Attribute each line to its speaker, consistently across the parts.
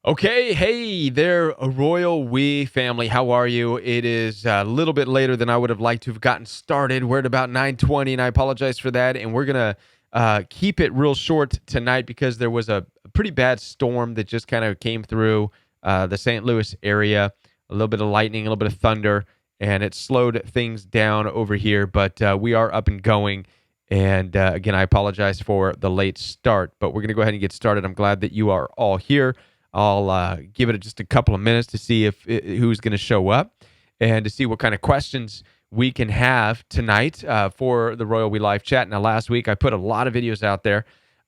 Speaker 1: Okay, hey there, Royal We family. How are you? It is a little bit later than I would have liked to have gotten started. We're at about 9:20, and I apologize for that. And we're gonna keep it real short tonight because there was a pretty bad storm that just kind of came through the St. Louis area. A little bit of lightning, a little bit of thunder, and it slowed things down over here. But we are up and going. And again, I apologize for the late start, but we're gonna go ahead and get started. I'm glad that you are all here. I'll give it just a couple of minutes to see if who's going to show up and to see what kind of questions we can have tonight for the Royal We Live chat. Now, last week I put a lot of videos out there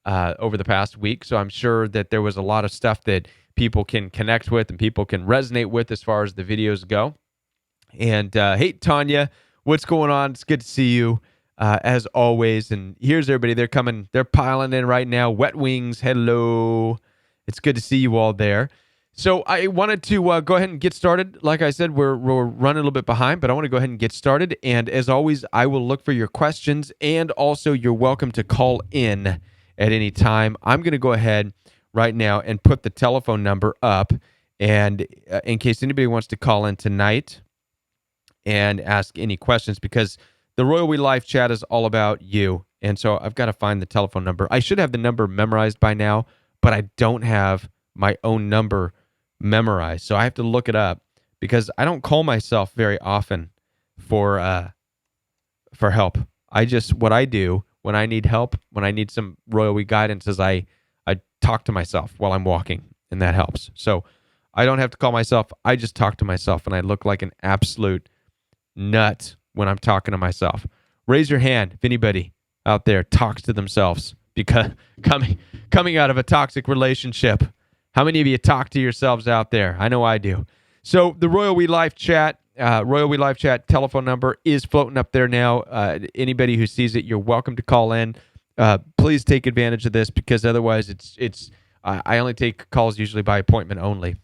Speaker 1: over the past week, so I'm sure that there was a lot of stuff that people can connect with and people can resonate with as far as the videos go. And hey, Tanya, what's going on? It's good to see you as always. And here's everybody. They're piling in right now. Wet Wings, hello. It's good to see you all there. So I wanted to go ahead and get started. Like I said, we're running a little bit behind, but I want to go ahead and get started. And as always, I will look for your questions, and also you're welcome to call in at any time. I'm going to go ahead right now and put the telephone number up, and in case anybody wants to call in tonight and ask any questions, because the Royal We Live chat is all about you. And so I've got to find the telephone number. I should have the number memorized by now, but I don't have my own number memorized. So I have to look it up because I don't call myself very often for help. What I do when I need help, when I need some Royal We guidance, is I talk to myself while I'm walking, and that helps. So I don't have to call myself. I just talk to myself, and I look like an absolute nut when I'm talking to myself. Raise your hand if anybody out there talks to themselves, because coming out of a toxic relationship. How many of you talk to yourselves out there? I know I do. So the Royal We Live chat telephone number is floating up there now. Anybody who sees it, you're welcome to call in. Please take advantage of this, because otherwise I only take calls usually by appointment only.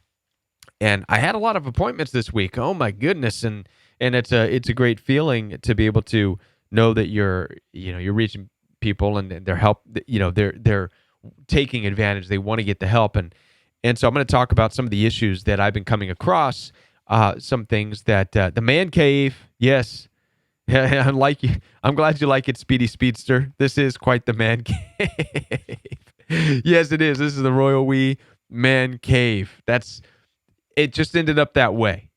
Speaker 1: And I had a lot of appointments this week. Oh my goodness. And it's a great feeling to be able to know that you're reaching people, and their help, they're taking advantage. They want to get the help. And so I'm going to talk about some of the issues that I've been coming across, some things that the man cave. Yes. I'm glad you like it, Speedy Speedster. This is quite the man cave. Yes, it is. This is the Royal We Man Cave. It just ended up that way.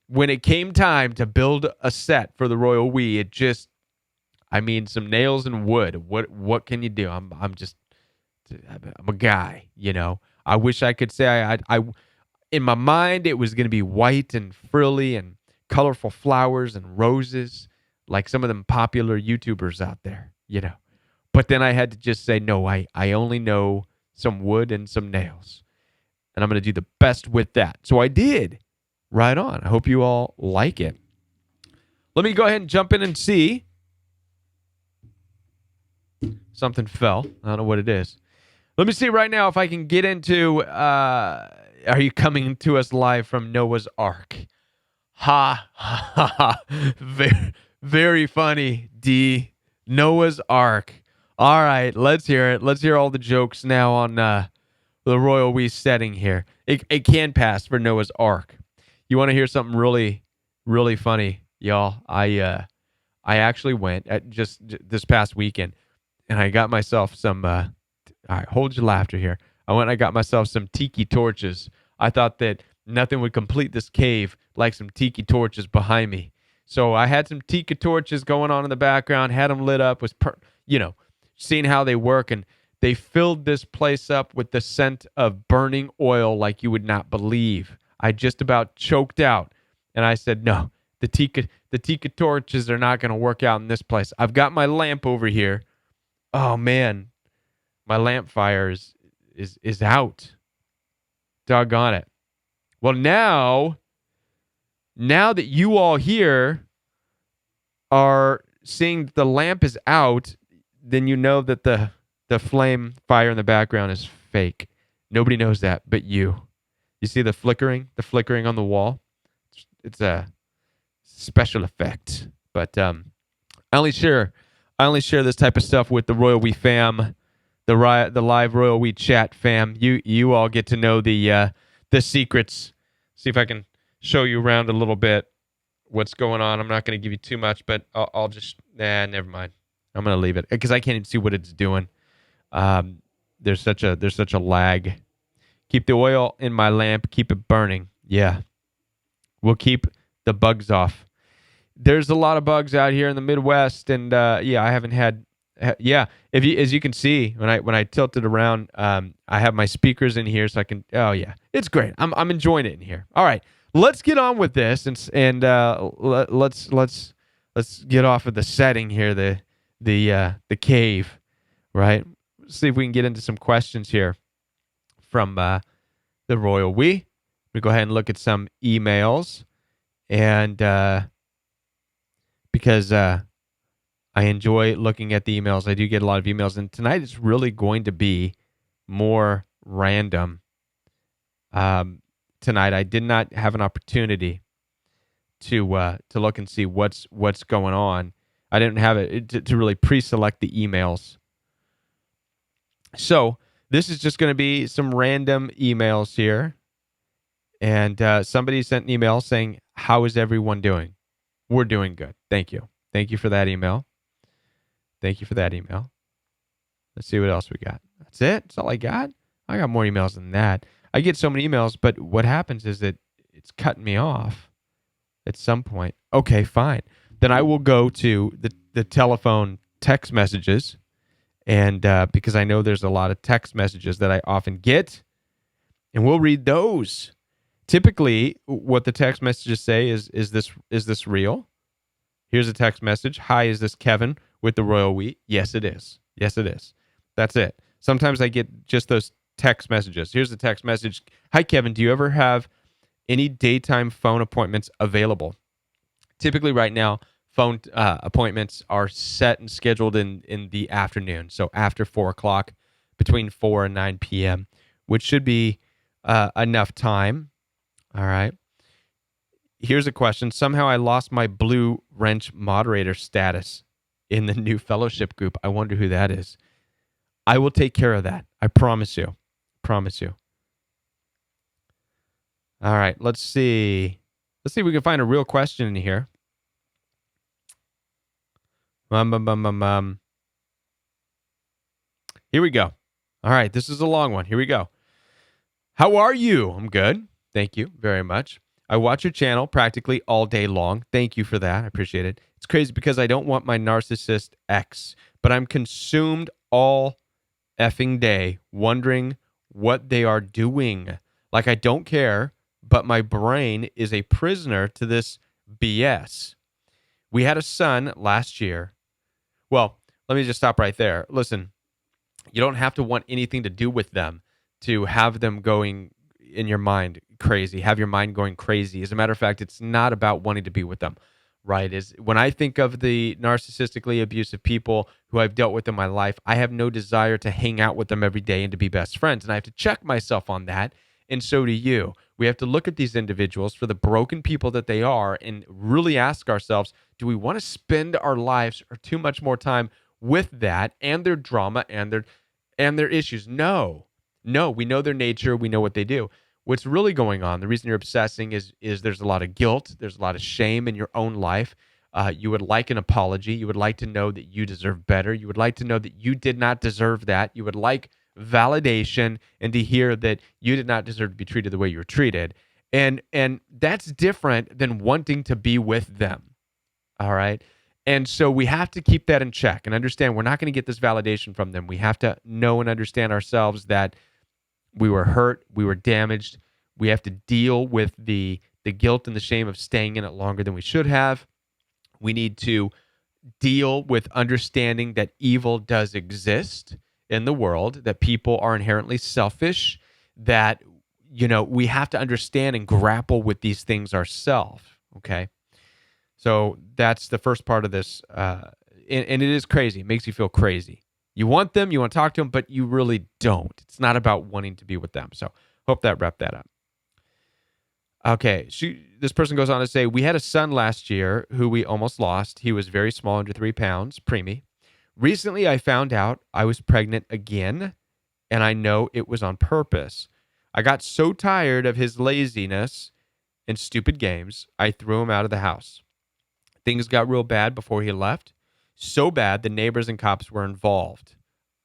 Speaker 1: When it came time to build a set for the Royal We, some nails and wood. What can you do? I'm a guy, I wish I could say I in my mind it was going to be white and frilly and colorful flowers and roses, like some of them popular YouTubers out there, But then I had to just say, no, I only know some wood and some nails, and I'm going to do the best with that. So I did. Right on. I hope you all like it. Let me go ahead and jump in and see. Something fell. I don't know what it is. Let me see right now if I can get into, are you coming to us live from Noah's Ark? Ha, ha, ha, ha. Very, very funny, D. Noah's Ark. All right, let's hear it. Let's hear all the jokes now on the Royal We setting here. It can pass for Noah's Ark. You want to hear something really, really funny, y'all? I actually went just this past weekend, and I got myself some. All right, hold your laughter here. I went and I got myself some tiki torches. I thought that nothing would complete this cave like some tiki torches behind me. So I had some tiki torches going on in the background, had them lit up, seeing how they work, and they filled this place up with the scent of burning oil like you would not believe. I just about choked out, and I said, no, the tiki torches are not going to work out in this place. I've got my lamp over here. Oh man, my lamp fire is out. Doggone it. Well, now that you all here are seeing the lamp is out, then you know that the flame fire in the background is fake. Nobody knows that but you. You see the flickering on the wall? It's a special effect. But I only share this type of stuff with the Royal We fam the live Royal We chat fam. You all get to know the secrets. See if I can show you around a little bit what's going on. I'm not going to give you too much, but I'll just never mind. I'm going to leave it because I can't even see what it's doing. There's such a lag. Keep the oil in my lamp. Keep it burning. Yeah, we'll keep the bugs off. There's a lot of bugs out here in the Midwest, and yeah, I haven't had. Yeah, as you can see when I tilt it around, I have my speakers in here, so I can. Oh yeah, it's great. I'm enjoying it in here. All right, let's get on with this, and let's get off of the setting here, the cave, right? See if we can get into some questions here from the Royal We. We go ahead and look at some emails, and because I enjoy looking at the emails. I do get a lot of emails, and tonight is really going to be more random. Tonight, I did not have an opportunity to look and see what's going on. I didn't have it to really pre-select the emails. So this is just going to be some random emails here, and somebody sent an email saying, "How is everyone doing?" We're doing good. Thank you. Thank you for that email. Thank you for that email. Let's see what else we got. That's it? That's all I got? I got more emails than that. I get so many emails, but what happens is that it's cutting me off at some point. Okay, fine. Then I will go to the telephone text messages, and because I know there's a lot of text messages that I often get, and we'll read those. Typically, what the text messages say is this real? Here's a text message. Hi, is this Kevin with the Royal We? Yes, it is. Yes, it is. That's it. Sometimes I get just those text messages. Here's the text message. Hi, Kevin. Do you ever have any daytime phone appointments available? Typically right now, phone appointments are set and scheduled in the afternoon. So after 4 o'clock, between 4 and 9 p.m., which should be enough time. All right. Here's a question. Somehow I lost my blue wrench moderator status in the new fellowship group. I wonder who that is. I will take care of that. I promise you. Promise you. All right. Let's see. Let's see if we can find a real question in here. Here we go. All right. This is a long one. Here we go. How are you? I'm good. Thank you very much. I watch your channel practically all day long. Thank you for that. I appreciate it. It's crazy because I don't want my narcissist ex, but I'm consumed all effing day wondering what they are doing. Like I don't care, but my brain is a prisoner to this BS. We had a son last year. Well, let me just stop right there. Listen, you don't have to want anything to do with them to have them going in your mind crazy, have your mind going crazy. As a matter of fact, it's not about wanting to be with them, right? Is when I think of the narcissistically abusive people who I've dealt with in my life, I have no desire to hang out with them every day and to be best friends. And I have to check myself on that. And so do you. We have to look at these individuals for the broken people that they are and really ask ourselves, do we want to spend our lives or too much more time with that and their drama and their issues? No, we know their nature. We know what they do. What's really going on, the reason you're obsessing is there's a lot of guilt. There's a lot of shame in your own life. You would like an apology. You would like to know that you deserve better. You would like to know that you did not deserve that. You would like validation and to hear that you did not deserve to be treated the way you were treated. And that's different than wanting to be with them. All right. And so we have to keep that in check and understand we're not going to get this validation from them. We have to know and understand ourselves that we were hurt, we were damaged. We have to deal with the guilt and the shame of staying in it longer than we should have. We need to deal with understanding that evil does exist in the world, that people are inherently selfish, that we have to understand and grapple with these things ourselves, okay? So that's the first part of this, and it is crazy. It makes you feel crazy. You want them, you want to talk to them, but you really don't. It's not about wanting to be with them. So hope that wrapped that up. Okay, this person goes on to say, we had a son last year who we almost lost. He was very small, under 3 pounds, preemie. Recently, I found out I was pregnant again, and I know it was on purpose. I got so tired of his laziness and stupid games, I threw him out of the house. Things got real bad before he left. So bad, the neighbors and cops were involved.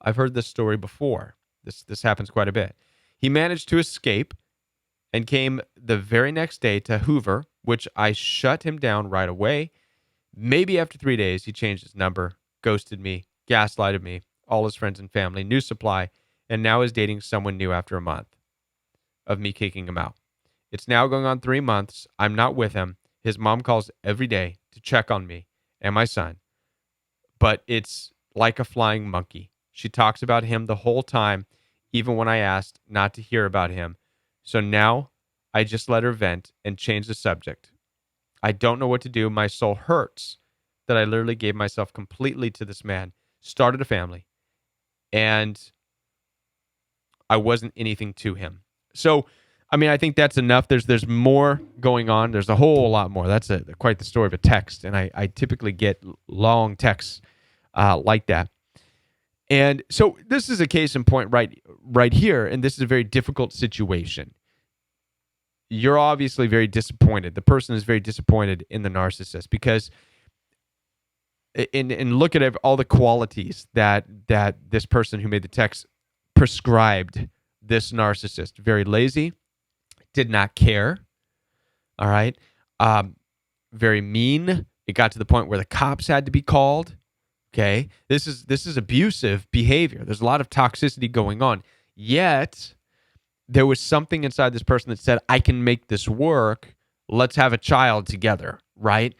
Speaker 1: I've heard this story before. This happens quite a bit. He managed to escape and came the very next day to Hoover, which I shut him down right away. Maybe after 3 days, he changed his number, ghosted me, gaslighted me, all his friends and family, new supply, and now is dating someone new after a month of me kicking him out. It's now going on 3 months. I'm not with him. His mom calls every day to check on me and my son, but it's like a flying monkey. She talks about him the whole time, even when I asked not to hear about him. So now I just let her vent and change the subject. I don't know what to do. My soul hurts that I literally gave myself completely to this man, started a family, and I wasn't anything to him. So, I mean, I think that's enough. There's more going on. There's a whole lot more. That's quite the story of a text, and I typically get long texts like that. And so this is a case in point right here, and this is a very difficult situation. You're obviously very disappointed. The person is very disappointed in the narcissist because in look at all the qualities that this person who made the text prescribed this narcissist. Very lazy, did not care. All right. Very mean. It got to the point where the cops had to be called. Okay. This is abusive behavior. There's a lot of toxicity going on. Yet there was something inside this person that said, I can make this work. Let's have a child together. Right.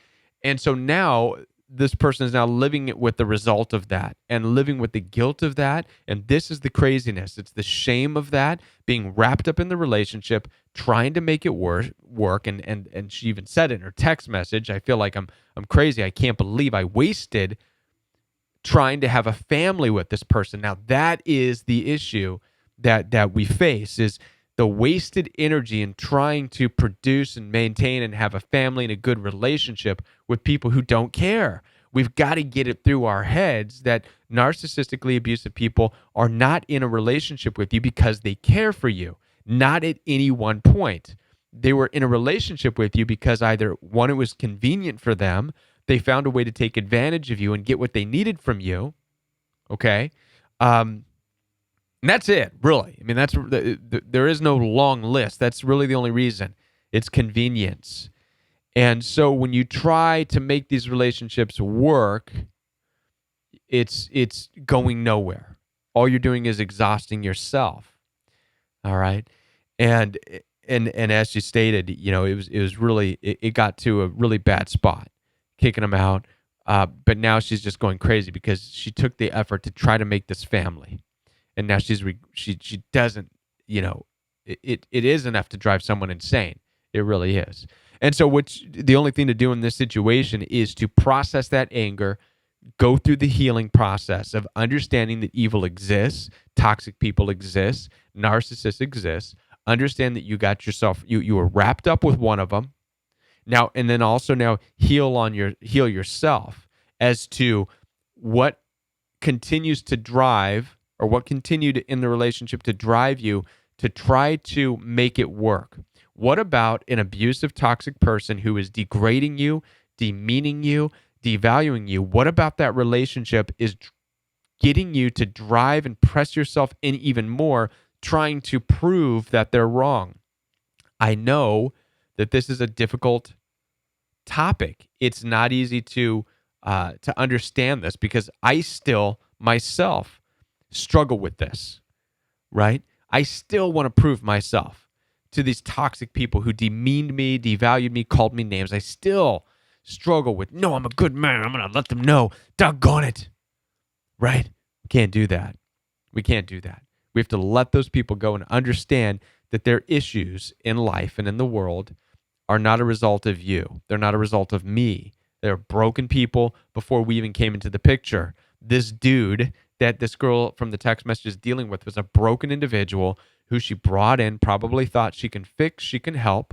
Speaker 1: And so now this person is now living with the result of that and living with the guilt of that. And this is the craziness. It's the shame of that, being wrapped up in the relationship, trying to make it work. And she even said in her text message, I feel like I'm crazy. I can't believe I wasted trying to have a family with this person. Now that is the issue that we face, is the wasted energy in trying to produce and maintain and have a family and a good relationship with people who don't care. We've got to get it through our heads that narcissistically abusive people are not in a relationship with you because they care for you, not at any one point. They were in a relationship with you because either one, it was convenient for them, they found a way to take advantage of you and get what they needed from you, okay? And that's it, really. I mean, there is no long list. That's really the only reason. It's convenience. And so when you try to make these relationships work, it's going nowhere. All you're doing is exhausting yourself. All right? And as you stated, you know, it got to a really bad spot, kicking them out. But now she's just going crazy because she took the effort to try to make this family. And now she doesn't, you know, it is enough to drive someone insane. It really is. And so the only thing to do in this situation is to process that anger, go through the healing process of understanding that evil exists, toxic people exist, narcissists exist, understand that you got yourself, you were wrapped up with one of them. Now, and then also now heal yourself as to what continues to drive, or what continued in the relationship to drive you to try to make it work. What about an abusive, toxic person who is degrading you, demeaning you, devaluing you? What about that relationship is getting you to drive and press yourself in even more, trying to prove that they're wrong? I know that this is a difficult topic. It's not easy to understand this because I still myself struggle with this, right? I still want to prove myself to these toxic people who demeaned me, devalued me, called me names. I still struggle with, no, I'm a good man. I'm going to let them know. Doggone it. Right? We can't do that. We can't do that. We have to let those people go and understand that their issues in life and in the world are not a result of you. They're not a result of me. They're broken people before we even came into the picture. This dude that this girl from the text message is dealing with was a broken individual who she brought in, probably thought she can fix, she can help,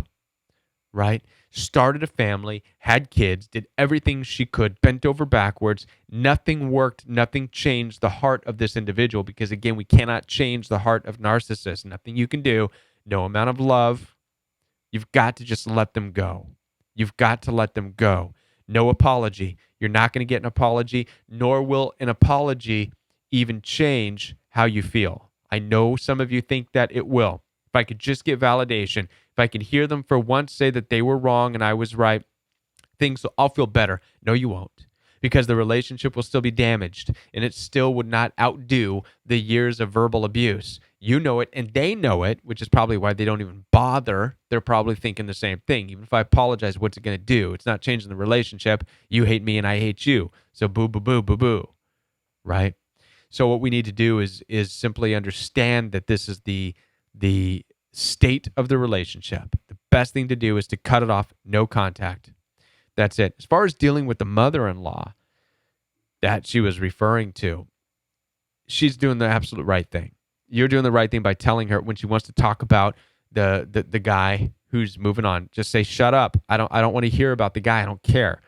Speaker 1: right? Started a family, had kids, did everything she could, bent over backwards. Nothing worked, nothing changed the heart of this individual because, again, we cannot change the heart of narcissists. Nothing you can do, no amount of love. You've got to just let them go. You've got to let them go. No apology. You're not going to get an apology, nor will an apology even change how you feel. I know some of you think that it will. If I could just get validation, if I could hear them for once say that they were wrong and I was right, I'll feel better. No, you won't. Because the relationship will still be damaged and it still would not outdo the years of verbal abuse. You know it and they know it, which is probably why they don't even bother. They're probably thinking the same thing. Even if I apologize, what's it going to do? It's not changing the relationship. You hate me and I hate you. So boo, boo, boo, boo, boo. Right? So what we need to do is simply understand that this is the state of the relationship. The best thing to do is to cut it off, no contact. That's it. As far as dealing with the mother-in-law that she was referring to, she's doing the absolute right thing. You're doing the right thing by telling her when she wants to talk about the guy who's moving on. Just say, "Shut up. I don't want to hear about the guy. I don't care."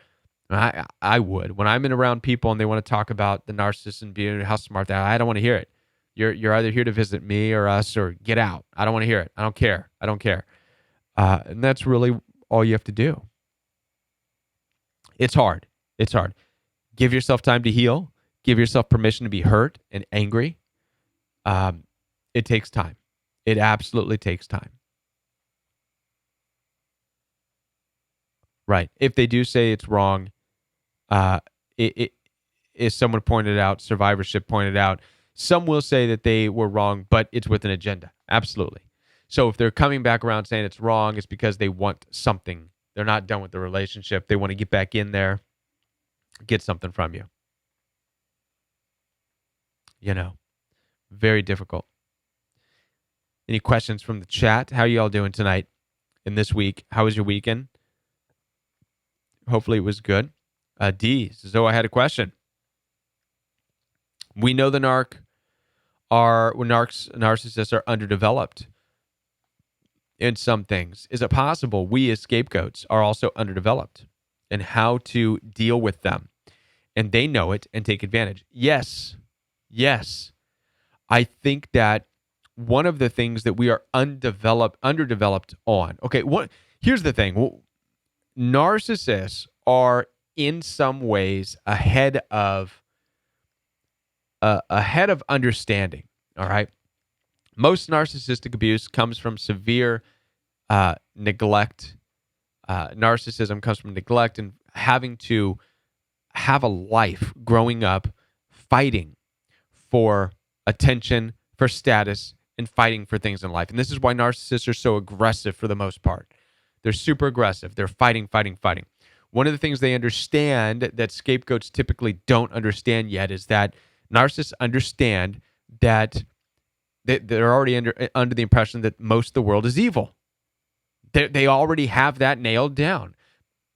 Speaker 1: I would when I'm in around people and they want to talk about the narcissist and being how smart they are. I don't want to hear it. You're either here to visit me or us or get out. I don't want to hear it. I don't care. I don't care. And that's really all you have to do. It's hard. It's hard. Give yourself time to heal. Give yourself permission to be hurt and angry. It takes time. It absolutely takes time. Right. If they do say it's wrong, as someone pointed out, survivorship pointed out, some will say that they were wrong, but it's with an agenda. Absolutely. So if they're coming back around saying it's wrong, it's because they want something. They're not done with the relationship. They want to get back in there, get something from you. Very difficult. Any questions from the chat? How are you all doing tonight and this week? How was your weekend? Hopefully it was good. D says, I had a question. We know the narcissists are underdeveloped in some things. Is it possible we as scapegoats are also underdeveloped in how to deal with them? And they know it and take advantage. Yes. I think that one of the things that we are underdeveloped on. Okay, here's the thing. Narcissists are in some ways ahead of understanding. All right. Most narcissistic abuse comes from severe neglect. Narcissism comes from neglect and having to have a life growing up fighting for attention, for status, and fighting for things in life. And this is why narcissists are so aggressive for the most part. They're super aggressive. They're fighting. One of the things they understand that scapegoats typically don't understand yet is that narcissists understand that they're already under the impression that most of the world is evil. They already have that nailed down.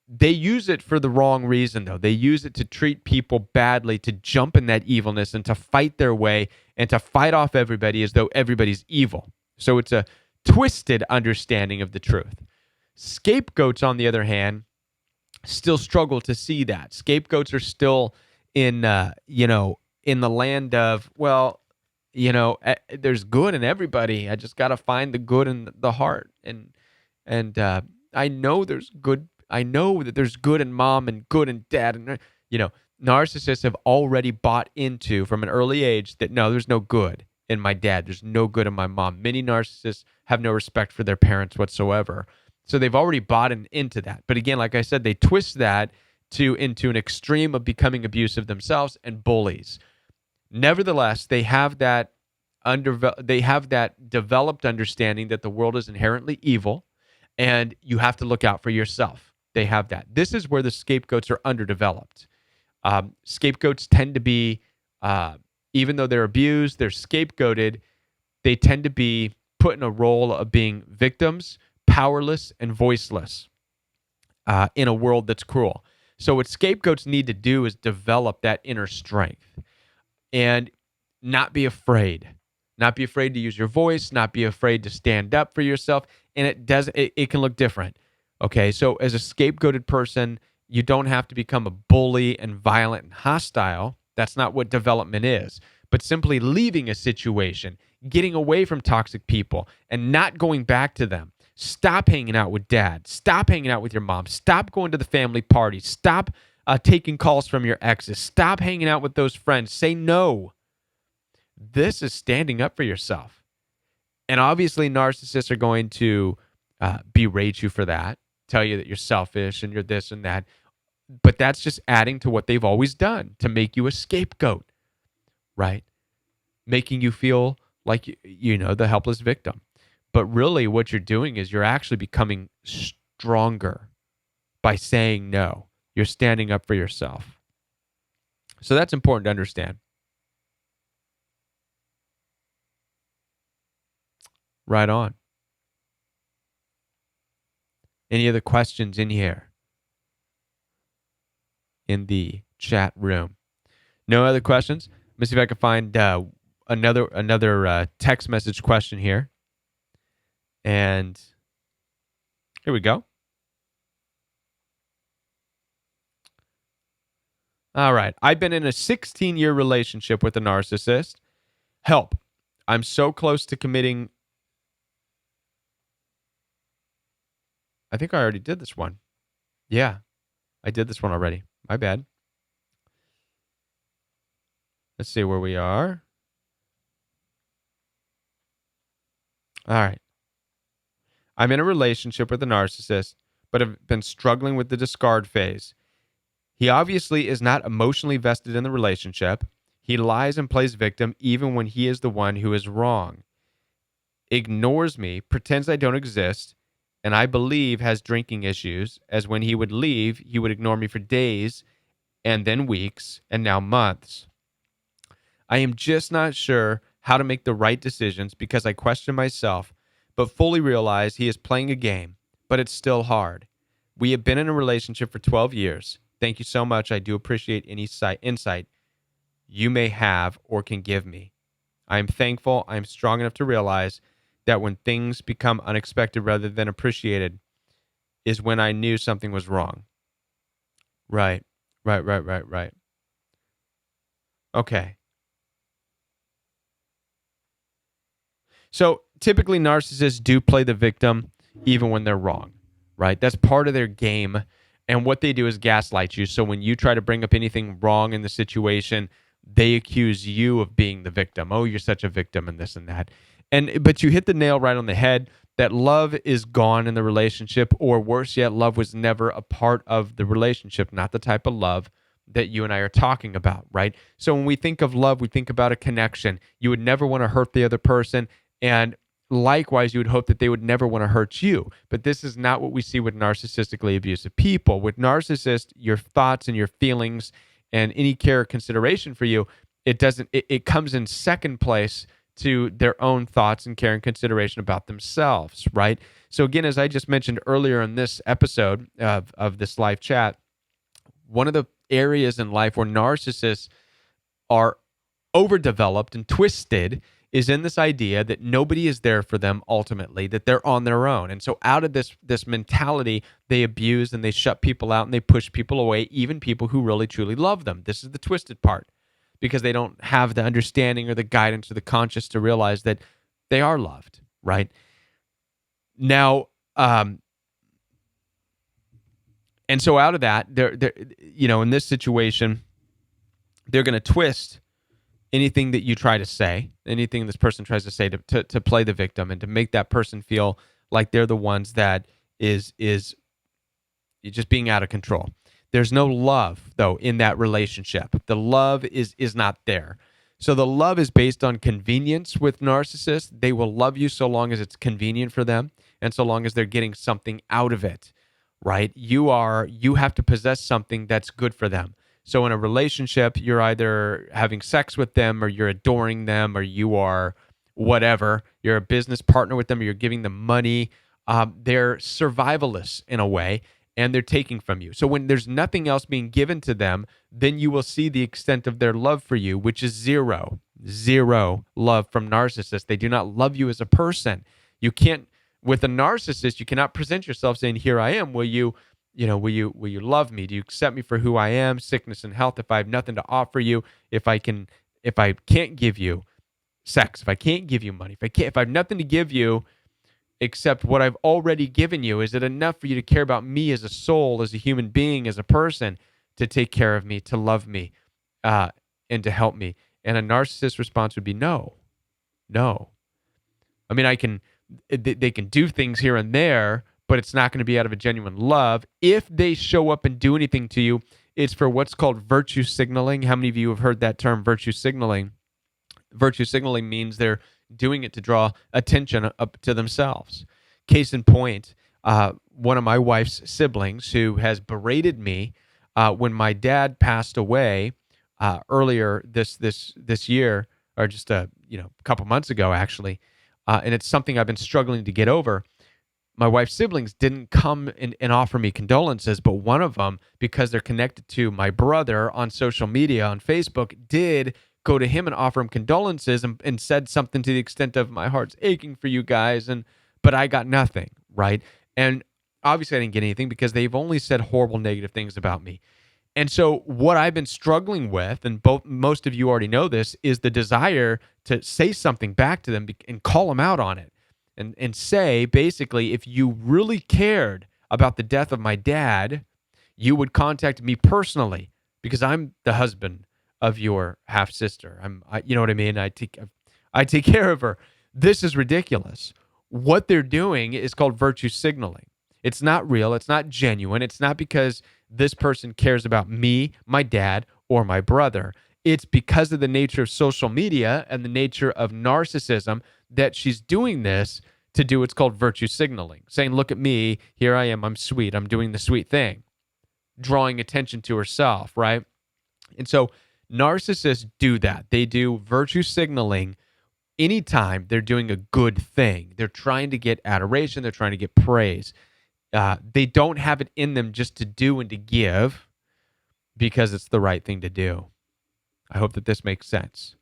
Speaker 1: They use it for the wrong reason, though. They use it to treat people badly, to jump in that evilness and to fight their way and to fight off everybody as though everybody's evil. So it's a twisted understanding of the truth. Scapegoats, on the other hand, still struggle to see that. Scapegoats are still in the land of, there's good in everybody. I just got to find the good in the heart. And I know there's good. I know that there's good in mom and good in dad. And, narcissists have already bought into from an early age that, no, there's no good in my dad. There's no good in my mom. Many narcissists have no respect for their parents whatsoever. So they've already bought into that. But again, like I said, they twist that into an extreme of becoming abusive themselves and bullies. Nevertheless, they have that developed understanding that the world is inherently evil and you have to look out for yourself. They have that. This is where the scapegoats are underdeveloped. Scapegoats tend to be, even though they're abused, they're scapegoated, they tend to be put in a role of being victims, powerless, and voiceless in a world that's cruel. So what scapegoats need to do is develop that inner strength and not be afraid. Not be afraid to use your voice, not be afraid to stand up for yourself. And it can look different. Okay, so as a scapegoated person, you don't have to become a bully and violent and hostile. That's not what development is. But simply leaving a situation, getting away from toxic people, and not going back to them. Stop hanging out with dad. Stop hanging out with your mom. Stop going to the family party. Stop taking calls from your exes. Stop hanging out with those friends. Say no. This is standing up for yourself. And obviously, narcissists are going to berate you for that, tell you that you're selfish and you're this and that. But that's just adding to what they've always done to make you a scapegoat, right? Making you feel like, the helpless victim. But really what you're doing is you're actually becoming stronger by saying no. You're standing up for yourself. So that's important to understand. Right on. Any other questions in here? In the chat room? No other questions? Let me see if I can find another text message question here. And here we go. All right. I've been in a 16-year relationship with a narcissist. Help. I'm so close to committing. I think I already did this one. Yeah, I did this one already. My bad. Let's see where we are. All right. I'm in a relationship with a narcissist, but have been struggling with the discard phase. He obviously is not emotionally vested in the relationship. He lies and plays victim even when he is the one who is wrong. Ignores me, pretends I don't exist, and I believe has drinking issues, as when he would leave, he would ignore me for days and then weeks and now months. I am just not sure how to make the right decisions because I question myself, but fully realize he is playing a game, but it's still hard. We have been in a relationship for 12 years. Thank you so much. I do appreciate any insight you may have or can give me. I am thankful. I am strong enough to realize that when things become unexpected rather than appreciated is when I knew something was wrong. Right. Okay. So typically narcissists do play the victim even when they're wrong, right? That's part of their game. And what they do is gaslight you. So when you try to bring up anything wrong in the situation, they accuse you of being the victim. Oh, you're such a victim and this and that. But you hit the nail right on the head that love is gone in the relationship, or worse yet, love was never a part of the relationship, not the type of love that you and I are talking about, right? So when we think of love, we think about a connection. You would never want to hurt the other person. And likewise, you would hope that they would never want to hurt you. But this is not what we see with narcissistically abusive people. With narcissists, your thoughts and your feelings and any care or consideration for you, it comes in second place to their own thoughts and care and consideration about themselves, right? So again, as I just mentioned earlier in this episode of this live chat, one of the areas in life where narcissists are overdeveloped and twisted is in this idea that nobody is there for them ultimately, that they're on their own. And so out of this mentality, they abuse and they shut people out and they push people away, even people who really truly love them. This is the twisted part, because they don't have the understanding or the guidance or the conscience to realize that they are loved, right? Now, and so out of that, they're in this situation, they're going to twist anything that you try to say, anything this person tries to say to play the victim and to make that person feel like they're the ones that is just being out of control. There's no love, though, in that relationship. The love is not there. So the love is based on convenience with narcissists. They will love you so long as it's convenient for them and so long as they're getting something out of it, right? You have to possess something that's good for them. So in a relationship, you're either having sex with them or you're adoring them or you are whatever. You're a business partner with them or you're giving them money. They're survivalists in a way, and they're taking from you. So when there's nothing else being given to them, then you will see the extent of their love for you, which is zero love from narcissists. They do not love you as a person. You can't With a narcissist, you cannot present yourself saying, "Here I am. Will you love me? Do you accept me for who I am, sickness and health? If I have nothing to offer you, if I can't give you sex, if I can't give you money, if I have nothing to give you except what I've already given you, is it enough for you to care about me as a soul, as a human being, as a person, to take care of me, to love me, uh, and to help me?" And a narcissist response would be no, no. I mean, they can do things here and there, but it's not going to be out of a genuine love. If they show up and do anything to you, it's for what's called virtue signaling. How many of you have heard that term, virtue signaling? Virtue signaling means they're doing it to draw attention up to themselves. Case in point, one of my wife's siblings who has berated me when my dad passed away earlier this year, or just a couple months ago, actually, and it's something I've been struggling to get over. My wife's siblings didn't come and offer me condolences, but one of them, because they're connected to my brother on social media, on Facebook, did go to him and offer him condolences and said something to the extent of, "My heart's aching for you guys," but I got nothing, right? And obviously I didn't get anything because they've only said horrible negative things about me. And so what I've been struggling with, and most of you already know this, is the desire to say something back to them and call them out on it. And say, basically, if you really cared about the death of my dad, you would contact me personally, because I'm the husband of your half sister. You know what I mean? I take care of her. This is ridiculous. What they're doing is called virtue signaling. It's not real. It's not genuine. It's not because this person cares about me, my dad, or my brother. It's because of the nature of social media and the nature of narcissism that she's doing this to do what's called virtue signaling, saying, "Look at me. Here I am. I'm sweet. I'm doing the sweet thing," drawing attention to herself, right? And so narcissists do that. They do virtue signaling anytime they're doing a good thing. They're trying to get adoration. They're trying to get praise. They don't have it in them just to do and to give because it's the right thing to do. I hope that this makes sense.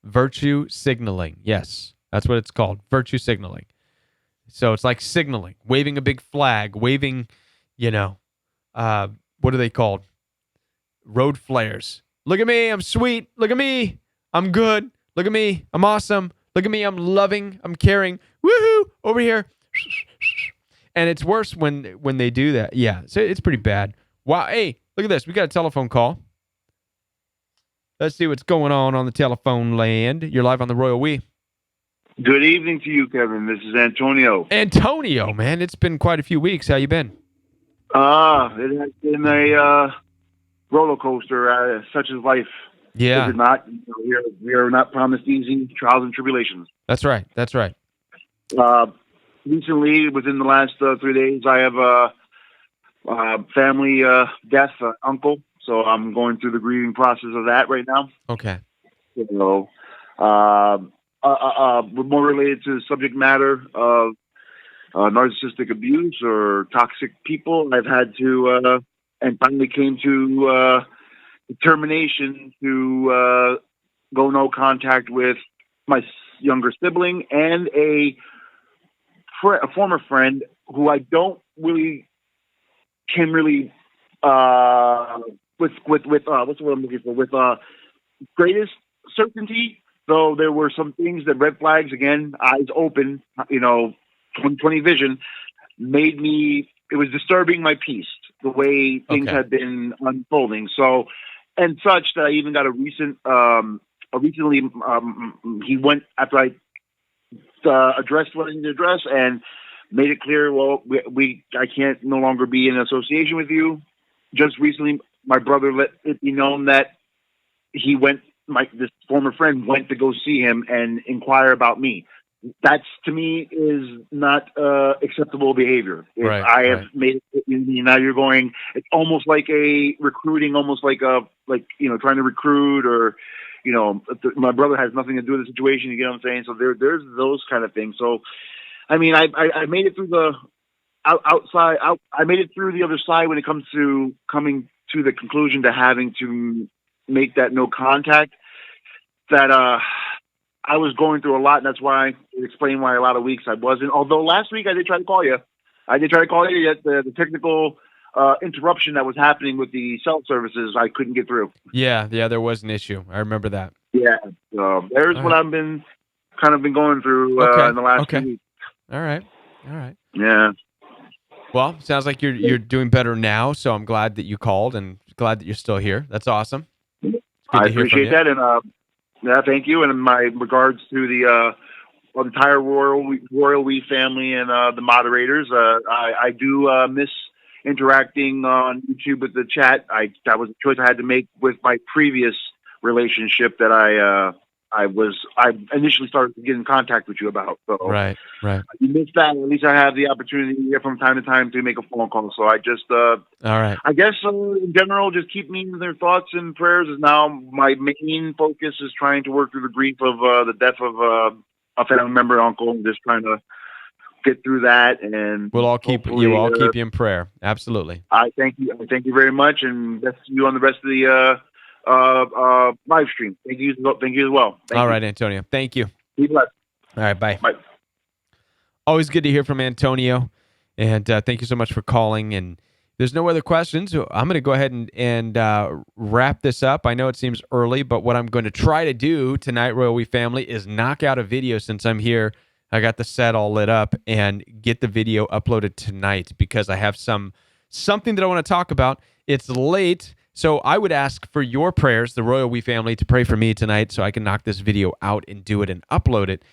Speaker 1: Virtue signaling. Yes, that's what it's called. Virtue signaling. So it's like signaling, waving a big flag, waving, what are they called? Road flares. "Look at me. I'm sweet. Look at me. I'm good. Look at me. I'm awesome. Look at me. I'm loving. I'm caring. Woohoo! Over here." And it's worse when they do that. Yeah, so it's pretty bad. Wow. Hey, look at this. We got a telephone call. Let's see what's going on the telephone land. You're live on the Royal We.
Speaker 2: Good evening to you, Kevin. This is Antonio.
Speaker 1: Antonio, man, it's been quite a few weeks. How you been?
Speaker 2: It has been a roller coaster, such as life.
Speaker 1: Yeah.
Speaker 2: Is it not? We are not promised easy trials and tribulations.
Speaker 1: That's right.
Speaker 2: Recently, within the last 3 days, I have a family death, uncle. So I'm going through the grieving process of that right now.
Speaker 1: Okay.
Speaker 2: So, more related to the subject matter of narcissistic abuse or toxic people, I've had to, and finally came to determination to go no contact with my younger sibling and a former friend who I don't really can really with what's the word I'm looking for, with greatest certainty. Though there were some things that red flags, again, eyes open, 20/20 vision, made me. It was disturbing my peace the way things had been unfolding. So, and such that I even got recently he went after I addressed what I needed to address and made it clear. Well, I can't no longer be in association with you. Just recently, my brother let it be known that he went. This former friend went to go see him and inquire about me. That's, to me, is not acceptable behavior. If I have made it, now you're going. It's almost like a recruiting, almost like trying to recruit, or my brother has nothing to do with the situation. You get what I'm saying? So there's those kind of things. So, I mean, I made it through the outside. I made it through the other side when it comes to coming to the conclusion to having to make that no contact. That I was going through a lot, and that's why it explained why a lot of weeks I wasn't. Although last week I did try to call you. Yet the technical interruption that was happening with the cell services, I couldn't get through.
Speaker 1: Yeah, there was an issue. I remember that.
Speaker 2: Yeah, there's
Speaker 1: All
Speaker 2: what
Speaker 1: right.
Speaker 2: I've been going through
Speaker 1: Okay.
Speaker 2: in the last
Speaker 1: Okay.
Speaker 2: few weeks.
Speaker 1: All right.
Speaker 2: Yeah.
Speaker 1: Well, sounds like you're doing better now, so I'm glad that you called and glad that you're still here. That's awesome. It's good
Speaker 2: I
Speaker 1: to hear from
Speaker 2: appreciate
Speaker 1: you.
Speaker 2: that, and thank you. And in my regards to the entire Royal We family and the moderators, I do miss interacting on YouTube with the chat. That was a choice I had to make with my previous relationship that I initially started to get in contact with you about. So
Speaker 1: Right.
Speaker 2: you missed that. At least I have the opportunity from time to time to make a phone call. So I just,
Speaker 1: All right.
Speaker 2: I guess in general, just keep me in their thoughts and prayers. Is now my main focus is trying to work through the grief of the death of a family member, uncle, and just trying to get through that. And
Speaker 1: We'll all keep you in prayer. Absolutely.
Speaker 2: I thank you. I thank you very much, and best to you on the rest of the live stream. Thank you. Thank you as well.
Speaker 1: All right, Antonio. Thank you.
Speaker 2: Be blessed.
Speaker 1: All right. Bye.
Speaker 2: Bye.
Speaker 1: Always good to hear from Antonio, and thank you so much for calling. And there's no other questions, so I'm going to go ahead and wrap this up. I know it seems early, but what I'm going to try to do tonight, Royal We family, is knock out a video since I'm here. I got the set all lit up and get the video uploaded tonight because I have something that I want to talk about. It's late, so I would ask for your prayers, the Royal We family, to pray for me tonight so I can knock this video out and do it and upload it.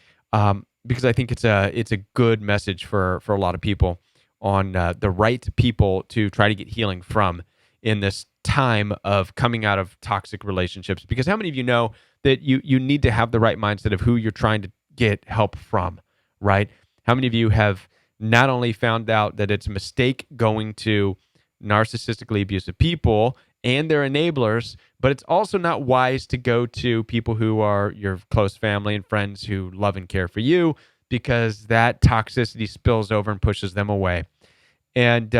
Speaker 1: Because I think it's a good message for a lot of people on the right people to try to get healing from in this time of coming out of toxic relationships. Because how many of you know that you need to have the right mindset of who you're trying to get help from, right? How many of you have not only found out that it's a mistake going to narcissistically abusive people and their enablers, but it's also not wise to go to people who are your close family and friends who love and care for you, because that toxicity spills over and pushes them away. And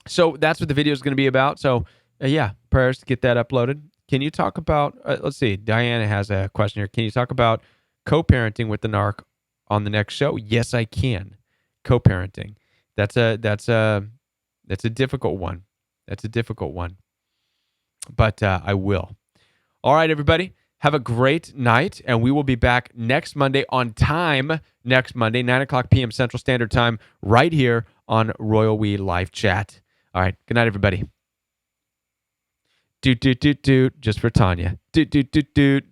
Speaker 1: so that's what the video is going to be about. So yeah, prayers to get that uploaded. Can you talk about, let's see, Diana has a question here. Can you talk about co-parenting with the narc on the next show? Yes, I can. Co-parenting. That's a difficult one. That's a difficult one. But I will. All right, everybody. Have a great night, and we will be back next Monday on time. Next Monday, 9 o'clock p.m. Central Standard Time, right here on Royal We Live Chat. All right. Good night, everybody. Doot, doot, doot, doot. Just for Tanya. Doot, doot, doot, doot.